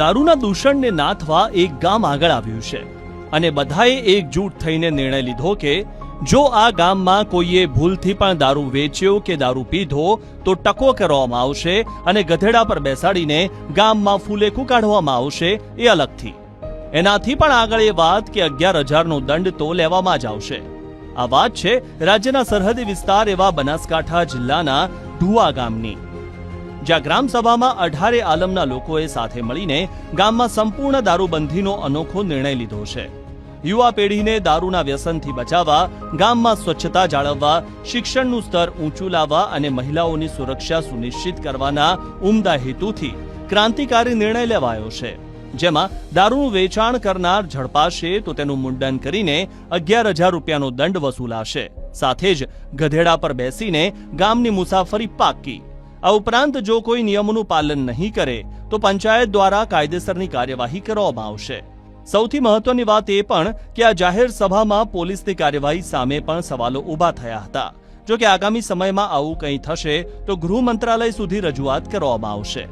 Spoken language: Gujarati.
દારૂના દૂષણને નાથવા એક ગામ આગળ આવ્યું છે અને બધાએ એકજૂટ થઈને નિર્ણય લીધો કે જો આ ગામમાં કોઈએ ભૂલથી પણ દારૂ વેચ્યો કે દારૂ પીધો તો ટકો કરવામાં આવશે અને ગધેડા પર બેસાડીને ગામમાં ફૂલેકું કાઢવામાં આવશે એ અલગથી. એનાથી પણ આગળ એ વાત કે 11,000નો દંડ તો લેવામાં જ આવશે. આ વાત છે રાજ્યના સરહદી વિસ્તાર એવા બનાસકાંઠા જિલ્લાના ઢુવા ગામની, જ્યાં ગ્રામસભામાં 18 આલમના લોકોએ સાથે મળીને ગામમાં સંપૂર્ણ દારૂબંધીનો અનોખો નિર્ણય લીધો છે. યુવા પેઢીને દારૂના વ્યસનથી બચાવવા, ગામમાં સ્વચ્છતા જાળવવા, શિક્ષણનું સ્તર ઊંચું લાવવા અને મહિલાઓની સુરક્ષા સુનિશ્ચિત કરવાના ઉમદા હેતુથી ક્રાંતિકારી નિર્ણય લેવાયો છે, જેમાં દારૂનું વેચાણ કરનાર ઝડપાશે તો તેનું મુંડન કરીને 11,000 રૂપિયાનો દંડ વસૂલાશે. સાથે જ ગધેડા પર બેસીને ગામની મુસાફરી પાક્કી. આ ઉપરાંત જો કોઈ નિયમોનું પાલન નહીં કરે તો પંચાયત દ્વારા કાયદેસરની કાર્યવાહી કરવામાં આવશે. સૌથી મહત્વની વાત એ પણ કે આ જાહેર સભામાં પોલીસની કાર્યવાહી સામે પણ સવાલો ઊભા થયા હતા. જો કે આગામી સમયમાં આવું કંઈ થશે તો ગૃહ મંત્રાલય સુધી રજૂઆત કરવામાં આવશે.